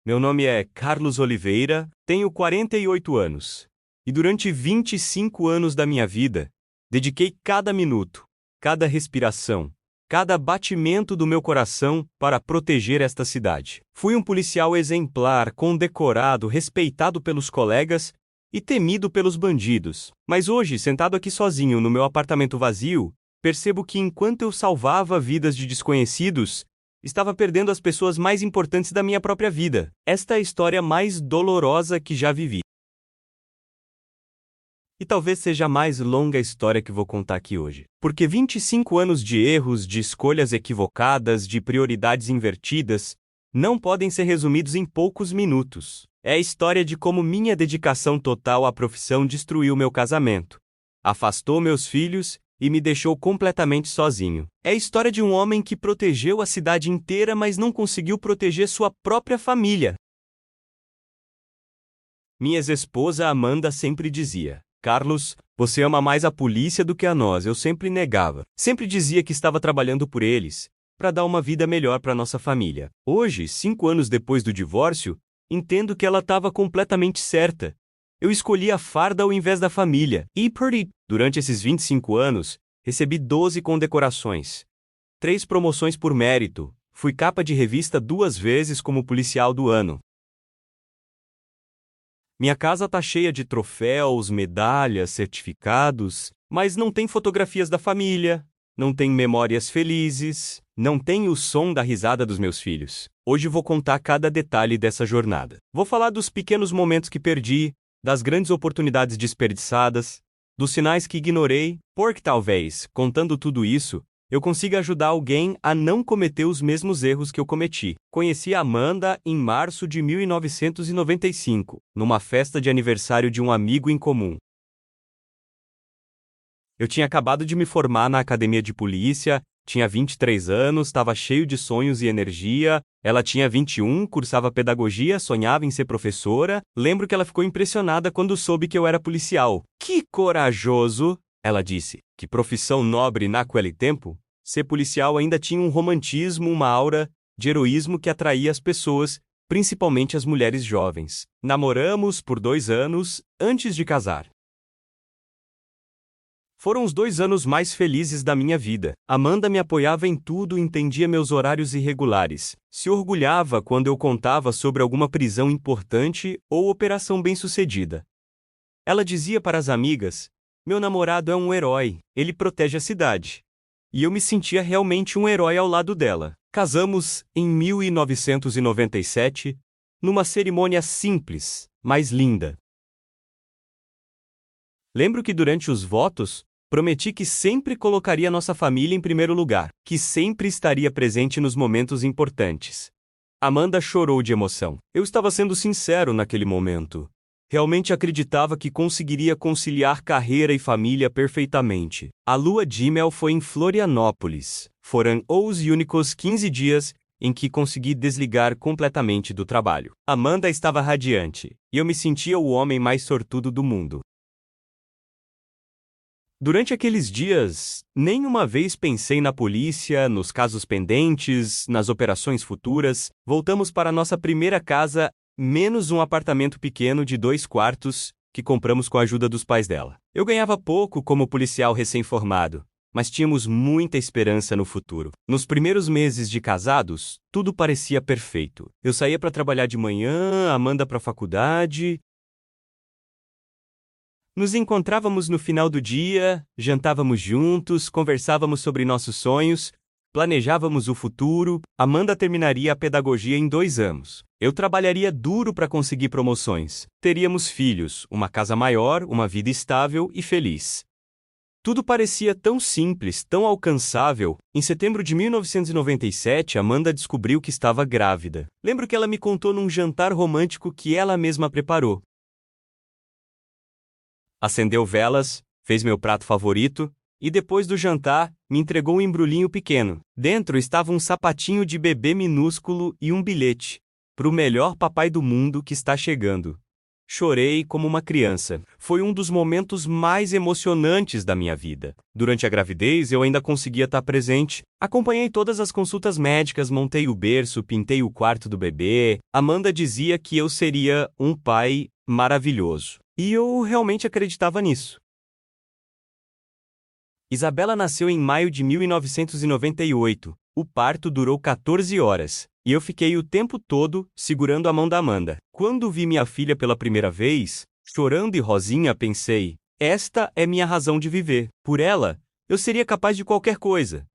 Meu nome é Carlos Oliveira, tenho 48 anos. E durante 25 anos da minha vida, dediquei cada minuto, cada respiração, cada batimento do meu coração para proteger esta cidade. Fui um policial exemplar, condecorado, respeitado pelos colegas e temido pelos bandidos. Mas hoje, sentado aqui sozinho no meu apartamento vazio, percebo que enquanto eu salvava vidas de desconhecidos, estava perdendo as pessoas mais importantes da minha própria vida. Esta é a história mais dolorosa que já vivi. E talvez seja a mais longa história que vou contar aqui hoje. Porque 25 anos de erros, de escolhas equivocadas, de prioridades invertidas, não podem ser resumidos em poucos minutos. É a história de como minha dedicação total à profissão destruiu meu casamento, afastou meus filhos e me deixou completamente sozinho. É a história de um homem que protegeu a cidade inteira, mas não conseguiu proteger sua própria família. Minha ex-esposa Amanda sempre dizia: Carlos, você ama mais a polícia do que a nós. Eu sempre negava. Sempre dizia que estava trabalhando por eles, para dar uma vida melhor para nossa família. Hoje, 5 anos depois do divórcio, entendo que ela estava completamente certa. Eu escolhi a farda ao invés da família. E durante esses 25 anos, recebi 12 condecorações, 3 promoções por mérito, fui capa de revista 2 vezes como policial do ano. Minha casa tá cheia de troféus, medalhas, certificados, mas não tem fotografias da família, não tem memórias felizes, não tem o som da risada dos meus filhos. Hoje vou contar cada detalhe dessa jornada. Vou falar dos pequenos momentos que perdi, das grandes oportunidades desperdiçadas, dos sinais que ignorei, porque talvez, contando tudo isso, eu consiga ajudar alguém a não cometer os mesmos erros que eu cometi. Conheci a Amanda em março de 1995, numa festa de aniversário de um amigo em comum. Eu tinha acabado de me formar na academia de polícia, tinha 23 anos, estava cheio de sonhos e energia. Ela tinha 21, cursava pedagogia, sonhava em ser professora. Lembro que ela ficou impressionada quando soube que eu era policial. Que corajoso! Ela disse. Que profissão nobre naquele tempo. Ser policial ainda tinha um romantismo, uma aura de heroísmo que atraía as pessoas, principalmente as mulheres jovens. Namoramos por 2 anos, antes de casar. Foram os 2 anos mais felizes da minha vida. Amanda me apoiava em tudo, entendia meus horários irregulares, se orgulhava quando eu contava sobre alguma prisão importante ou operação bem-sucedida. Ela dizia para as amigas: meu namorado é um herói, ele protege a cidade. E eu me sentia realmente um herói ao lado dela. Casamos em 1997, numa cerimônia simples, mas linda. Lembro que durante os votos, prometi que sempre colocaria nossa família em primeiro lugar, que sempre estaria presente nos momentos importantes. Amanda chorou de emoção. Eu estava sendo sincero naquele momento. Realmente acreditava que conseguiria conciliar carreira e família perfeitamente. A lua de mel foi em Florianópolis. Foram os únicos 15 dias em que consegui desligar completamente do trabalho. Amanda estava radiante, e eu me sentia o homem mais sortudo do mundo. Durante aqueles dias, nenhuma vez pensei na polícia, nos casos pendentes, nas operações futuras. Voltamos para nossa primeira casa, menos um apartamento pequeno de 2 quartos, que compramos com a ajuda dos pais dela. Eu ganhava pouco como policial recém-formado, mas tínhamos muita esperança no futuro. Nos primeiros meses de casados, tudo parecia perfeito. Eu saía para trabalhar de manhã, Amanda para a faculdade. Nos encontrávamos no final do dia, jantávamos juntos, conversávamos sobre nossos sonhos, planejávamos o futuro. Amanda terminaria a pedagogia em 2 anos. Eu trabalharia duro para conseguir promoções. Teríamos filhos, uma casa maior, uma vida estável e feliz. Tudo parecia tão simples, tão alcançável. Em setembro de 1997, Amanda descobriu que estava grávida. Lembro que ela me contou num jantar romântico que ela mesma preparou. Acendeu velas, fez meu prato favorito, e depois do jantar, me entregou um embrulhinho pequeno. Dentro estava um sapatinho de bebê minúsculo e um bilhete: pro melhor papai do mundo que está chegando. Chorei como uma criança. Foi um dos momentos mais emocionantes da minha vida. Durante a gravidez, eu ainda conseguia estar presente. Acompanhei todas as consultas médicas, montei o berço, pintei o quarto do bebê. Amanda dizia que eu seria um pai maravilhoso. E eu realmente acreditava nisso. Isabela nasceu em maio de 1998. O parto durou 14 horas, e eu fiquei o tempo todo segurando a mão da Amanda. Quando vi minha filha pela primeira vez, chorando e rosinha, pensei: esta é minha razão de viver. Por ela, eu seria capaz de qualquer coisa.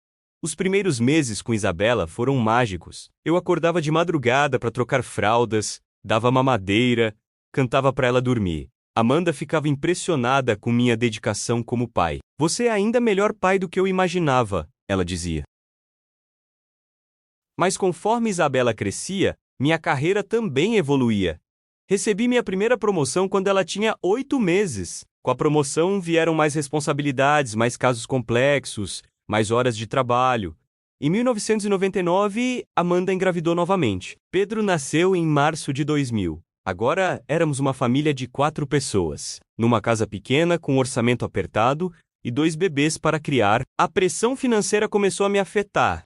Os primeiros meses com Isabela foram mágicos. Eu acordava de madrugada para trocar fraldas, dava mamadeira, cantava para ela dormir. Amanda ficava impressionada com minha dedicação como pai. Você é ainda melhor pai do que eu imaginava, ela dizia. Mas conforme Isabela crescia, minha carreira também evoluía. Recebi minha primeira promoção quando ela tinha 8 meses. Com a promoção vieram mais responsabilidades, mais casos complexos, mais horas de trabalho. Em 1999, Amanda engravidou novamente. Pedro nasceu em março de 2000. Agora éramos uma família de 4 pessoas, numa casa pequena com orçamento apertado e 2 bebês para criar. A pressão financeira começou a me afetar.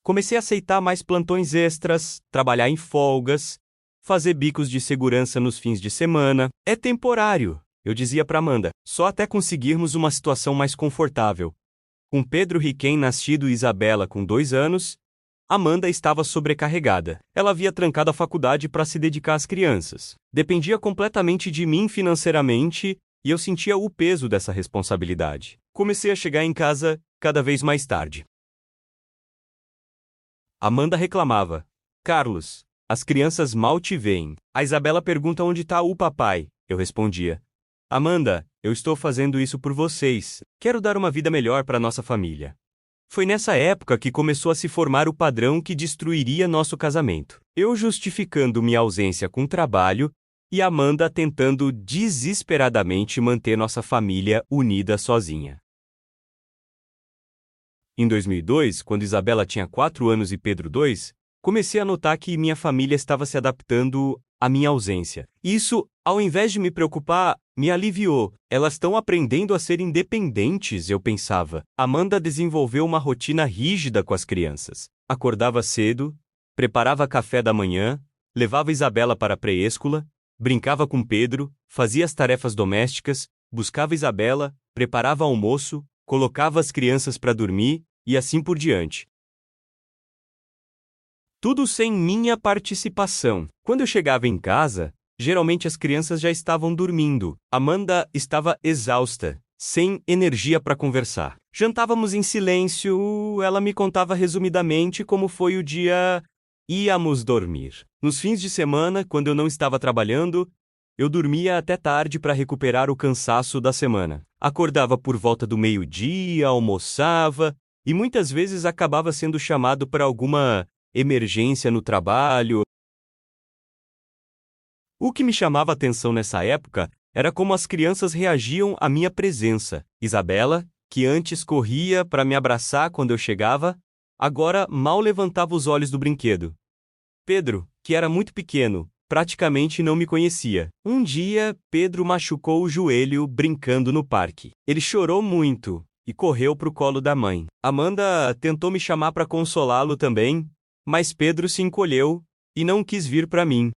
Comecei a aceitar mais plantões extras, trabalhar em folgas, fazer bicos de segurança nos fins de semana. É temporário, eu dizia para Amanda, só até conseguirmos uma situação mais confortável. Com Pedro recém-nascido e Isabela com 2 anos, Amanda estava sobrecarregada. Ela havia trancado a faculdade para se dedicar às crianças. Dependia completamente de mim financeiramente e eu sentia o peso dessa responsabilidade. Comecei a chegar em casa cada vez mais tarde. Amanda reclamava: Carlos, as crianças mal te veem. A Isabela pergunta onde está o papai. Eu respondia: Amanda, eu estou fazendo isso por vocês. Quero dar uma vida melhor para nossa família. Foi nessa época que começou a se formar o padrão que destruiria nosso casamento. Eu justificando minha ausência com trabalho e Amanda tentando desesperadamente manter nossa família unida sozinha. Em 2002, quando Isabela tinha 4 anos e Pedro 2, comecei a notar que minha família estava se adaptando à minha ausência. Isso, ao invés de me preocupar, me aliviou. Elas estão aprendendo a ser independentes, eu pensava. Amanda desenvolveu uma rotina rígida com as crianças. Acordava cedo, preparava café da manhã, levava Isabela para a pré-escola, brincava com Pedro, fazia as tarefas domésticas, buscava Isabela, preparava almoço, colocava as crianças para dormir, e assim por diante. Tudo sem minha participação. Quando eu chegava em casa, geralmente as crianças já estavam dormindo. Amanda estava exausta, sem energia para conversar. Jantávamos em silêncio, ela me contava resumidamente como foi o dia. Íamos dormir. Nos fins de semana, quando eu não estava trabalhando, eu dormia até tarde para recuperar o cansaço da semana. Acordava por volta do meio-dia, almoçava, e muitas vezes acabava sendo chamado para alguma emergência no trabalho. O que me chamava a atenção nessa época era como as crianças reagiam à minha presença. Isabela, que antes corria para me abraçar quando eu chegava, agora mal levantava os olhos do brinquedo. Pedro, que era muito pequeno, praticamente não me conhecia. Um dia, Pedro machucou o joelho brincando no parque. Ele chorou muito e correu para o colo da mãe. Amanda tentou me chamar para consolá-lo também, mas Pedro se encolheu e não quis vir para mim.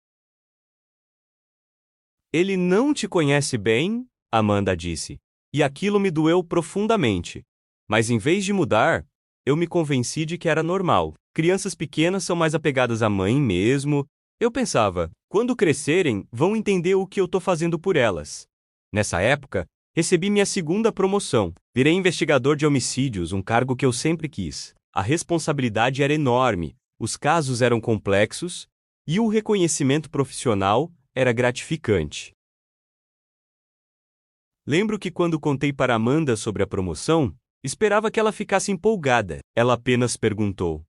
Ele não te conhece bem? Amanda disse. E aquilo me doeu profundamente. Mas em vez de mudar, eu me convenci de que era normal. Crianças pequenas são mais apegadas à mãe mesmo. Eu pensava, quando crescerem, vão entender o que eu estou fazendo por elas. Nessa época, recebi minha segunda promoção. Virei investigador de homicídios, um cargo que eu sempre quis. A responsabilidade era enorme, os casos eram complexos e o reconhecimento profissional era gratificante. Lembro que quando contei para Amanda sobre a promoção, esperava que ela ficasse empolgada. Ela apenas perguntou: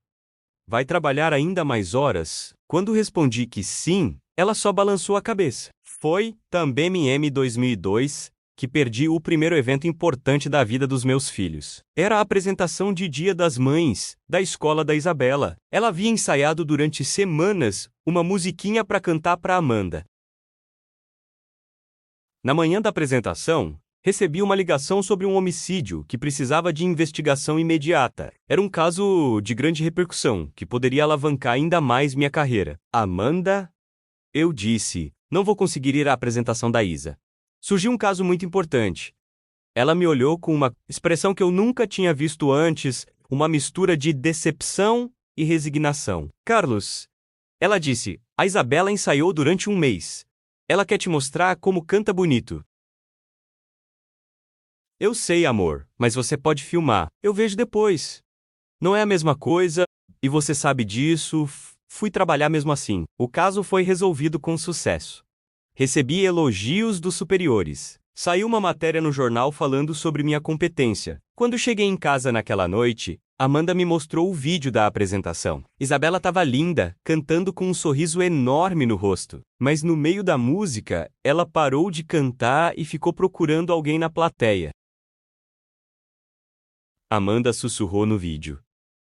vai trabalhar ainda mais horas? Quando respondi que sim, ela só balançou a cabeça. Foi, também em 2002, que perdi o primeiro evento importante da vida dos meus filhos. Era a apresentação de Dia das Mães, da escola da Isabela. Ela havia ensaiado durante semanas uma musiquinha para cantar para Amanda. Na manhã da apresentação, recebi uma ligação sobre um homicídio que precisava de investigação imediata. Era um caso de grande repercussão, que poderia alavancar ainda mais minha carreira. Amanda? Eu disse, não vou conseguir ir à apresentação da Isa. Surgiu um caso muito importante. Ela me olhou com uma expressão que eu nunca tinha visto antes, uma mistura de decepção e resignação. Carlos, ela disse, a Isabela ensaiou durante um mês. Ela quer te mostrar como canta bonito. Eu sei, amor, mas você pode filmar. Eu vejo depois. Não é a mesma coisa, e você sabe disso. Fui trabalhar mesmo assim. O caso foi resolvido com sucesso. Recebi elogios dos superiores. Saiu uma matéria no jornal falando sobre minha competência. Quando cheguei em casa naquela noite, Amanda me mostrou o vídeo da apresentação. Isabela estava linda, cantando com um sorriso enorme no rosto. Mas no meio da música, ela parou de cantar e ficou procurando alguém na plateia. Amanda sussurrou no vídeo.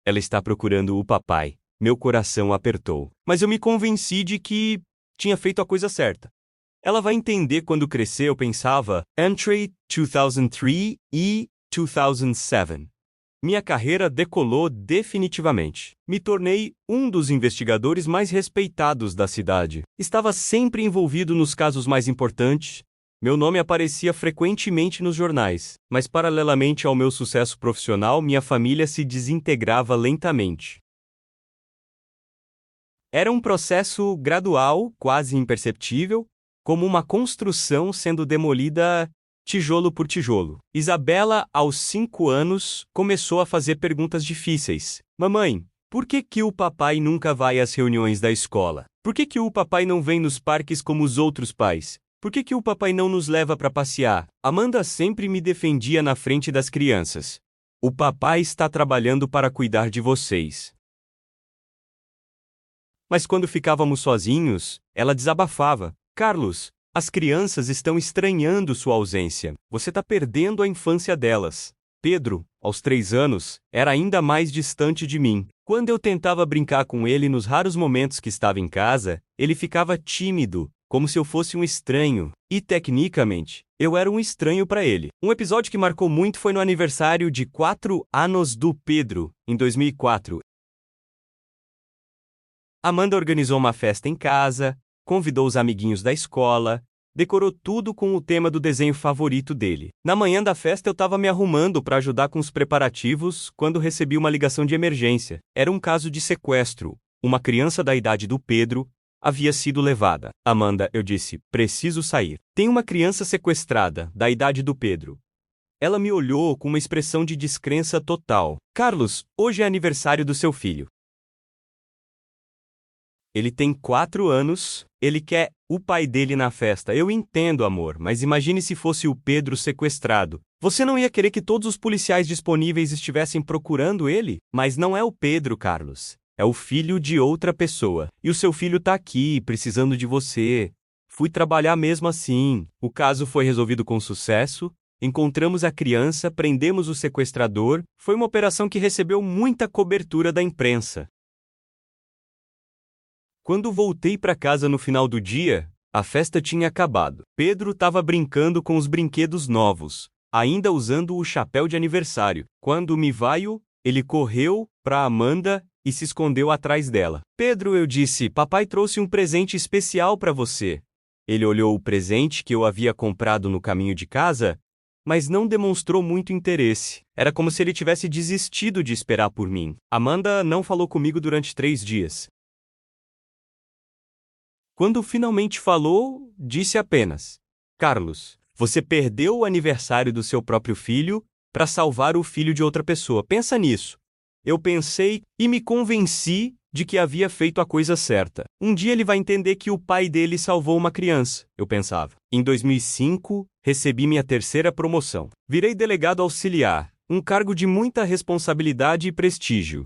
Ela está procurando o papai. Meu coração apertou. Mas eu me convenci de que tinha feito a coisa certa. Ela vai entender quando crescer, eu pensava, Entry 2003 e 2007. Minha carreira decolou definitivamente. Me tornei um dos investigadores mais respeitados da cidade. Estava sempre envolvido nos casos mais importantes. Meu nome aparecia frequentemente nos jornais, mas paralelamente ao meu sucesso profissional, minha família se desintegrava lentamente. Era um processo gradual, quase imperceptível, como uma construção sendo demolida tijolo por tijolo. Isabela, aos 5 anos, começou a fazer perguntas difíceis. Mamãe, por que o papai nunca vai às reuniões da escola? Por que o papai não vem nos parques como os outros pais? Por que o papai não nos leva para passear? Amanda sempre me defendia na frente das crianças. O papai está trabalhando para cuidar de vocês. Mas quando ficávamos sozinhos, ela desabafava. Carlos, as crianças estão estranhando sua ausência. Você está perdendo a infância delas. Pedro, aos 3 anos, era ainda mais distante de mim. Quando eu tentava brincar com ele nos raros momentos que estava em casa, ele ficava tímido, como se eu fosse um estranho. E, tecnicamente, eu era um estranho para ele. Um episódio que marcou muito foi no aniversário de 4 anos do Pedro, em 2004. Amanda organizou uma festa em casa, convidou os amiguinhos da escola, decorou tudo com o tema do desenho favorito dele. Na manhã da festa eu estava me arrumando para ajudar com os preparativos quando recebi uma ligação de emergência. Era um caso de sequestro. Uma criança da idade do Pedro havia sido levada. Amanda, eu disse, preciso sair. Tem uma criança sequestrada, da idade do Pedro. Ela me olhou com uma expressão de descrença total. Carlos, hoje é aniversário do seu filho. Ele tem 4 anos, ele quer o pai dele na festa. Eu entendo, amor, mas imagine se fosse o Pedro sequestrado. Você não ia querer que todos os policiais disponíveis estivessem procurando ele? Mas não é o Pedro, Carlos. É o filho de outra pessoa. E o seu filho tá aqui, precisando de você. Fui trabalhar mesmo assim. O caso foi resolvido com sucesso. Encontramos a criança, prendemos o sequestrador. Foi uma operação que recebeu muita cobertura da imprensa. Quando voltei para casa no final do dia, a festa tinha acabado. Pedro estava brincando com os brinquedos novos, ainda usando o chapéu de aniversário. Quando me veio, ele correu para Amanda e se escondeu atrás dela. Pedro, eu disse, papai trouxe um presente especial para você. Ele olhou o presente que eu havia comprado no caminho de casa, mas não demonstrou muito interesse. Era como se ele tivesse desistido de esperar por mim. Amanda não falou comigo durante 3 dias. Quando finalmente falou, disse apenas: Carlos, você perdeu o aniversário do seu próprio filho para salvar o filho de outra pessoa. Pensa nisso. Eu pensei e me convenci de que havia feito a coisa certa. Um dia ele vai entender que o pai dele salvou uma criança, eu pensava. Em 2005, recebi minha 3ª promoção. Virei delegado auxiliar, um cargo de muita responsabilidade e prestígio.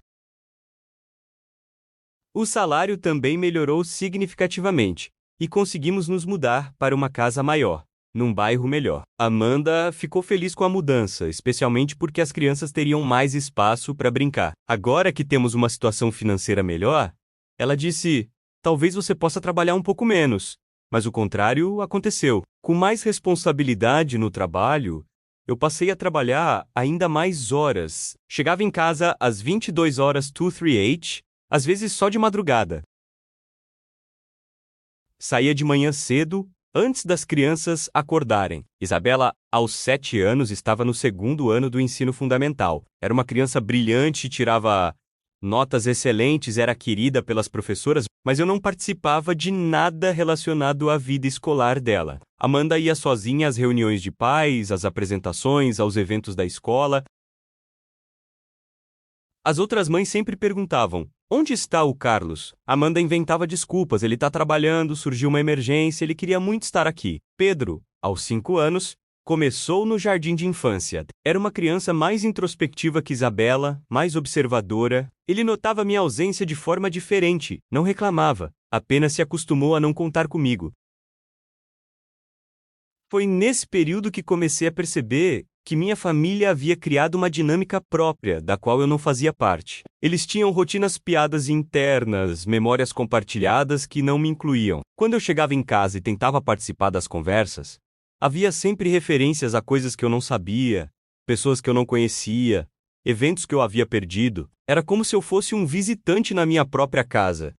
O salário também melhorou significativamente, e conseguimos nos mudar para uma casa maior. num bairro melhor. Amanda ficou feliz com a mudança, especialmente porque as crianças teriam mais espaço para brincar. Agora que temos uma situação financeira melhor, ela disse: talvez você possa trabalhar um pouco menos. Mas o contrário aconteceu. Com mais responsabilidade no trabalho, eu passei a trabalhar ainda mais horas. Chegava em casa às 22 horas 238, às vezes só de madrugada. Saía de manhã cedo, antes das crianças acordarem. Isabela, aos 7 anos, estava no segundo ano do ensino fundamental. Era uma criança brilhante, tirava notas excelentes, era querida pelas professoras, mas eu não participava de nada relacionado à vida escolar dela. Amanda ia sozinha às reuniões de pais, às apresentações, aos eventos da escola. As outras mães sempre perguntavam: onde está o Carlos? Amanda inventava desculpas, ele está trabalhando, surgiu uma emergência, ele queria muito estar aqui. Pedro, aos 5 anos, começou no jardim de infância. Era uma criança mais introspectiva que Isabela, mais observadora. Ele notava minha ausência de forma diferente, não reclamava, apenas se acostumou a não contar comigo. Foi nesse período que comecei a perceber que minha família havia criado uma dinâmica própria, da qual eu não fazia parte. Eles tinham rotinas, piadas internas, memórias compartilhadas que não me incluíam. Quando eu chegava em casa e tentava participar das conversas, havia sempre referências a coisas que eu não sabia, pessoas que eu não conhecia, eventos que eu havia perdido. Era como se eu fosse um visitante na minha própria casa.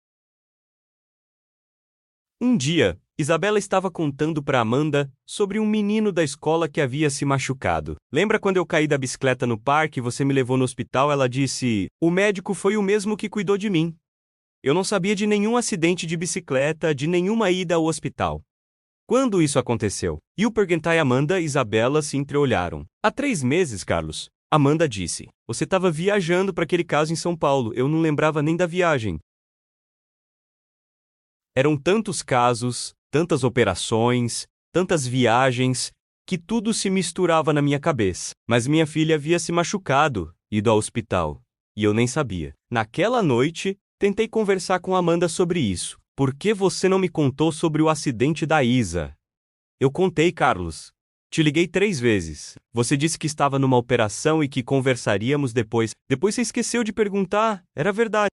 Um dia, Isabela estava contando para Amanda sobre um menino da escola que havia se machucado. Lembra quando eu caí da bicicleta no parque e você me levou no hospital? Ela disse: o médico foi o mesmo que cuidou de mim. Eu não sabia de nenhum acidente de bicicleta, de nenhuma ida ao hospital. Quando isso aconteceu? Eu perguntei a Amanda e Isabela se entreolharam. Há 3 meses, Carlos. Amanda disse: você estava viajando para aquele caso em São Paulo, eu não lembrava nem da viagem. Eram tantos casos, tantas operações, tantas viagens, que tudo se misturava na minha cabeça. Mas minha filha havia se machucado, ido ao hospital, e eu nem sabia. Naquela noite, tentei conversar com Amanda sobre isso. Por que você não me contou sobre o acidente da Isa? Eu contei, Carlos. Te liguei 3 vezes. Você disse que estava numa operação e que conversaríamos depois. Depois você esqueceu de perguntar. Era verdade.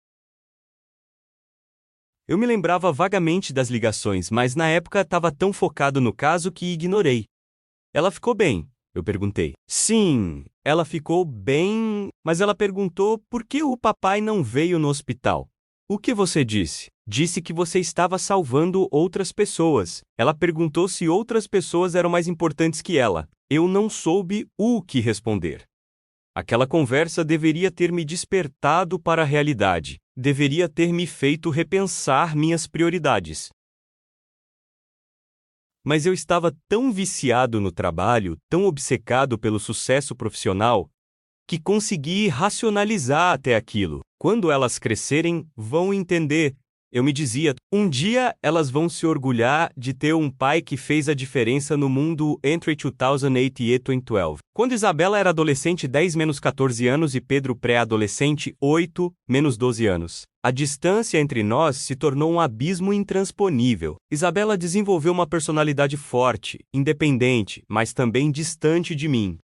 Eu me lembrava vagamente das ligações, mas na época estava tão focado no caso que ignorei. Ela ficou bem? Eu perguntei. Sim, ela ficou bem, mas ela perguntou por que o papai não veio no hospital. O que você disse? Disse que você estava salvando outras pessoas. Ela perguntou se outras pessoas eram mais importantes que ela. Eu não soube o que responder. Aquela conversa deveria ter me despertado para a realidade. Deveria ter me feito repensar minhas prioridades. Mas eu estava tão viciado no trabalho, tão obcecado pelo sucesso profissional, que consegui racionalizar até aquilo. Quando elas crescerem, vão entender. Eu me dizia, um dia elas vão se orgulhar de ter um pai que fez a diferença no mundo entre 2008 e 2012. Quando Isabela era adolescente 10-14 anos e Pedro pré-adolescente 8-12 anos. A distância entre nós se tornou um abismo intransponível. Isabela desenvolveu uma personalidade forte, independente, mas também distante de mim.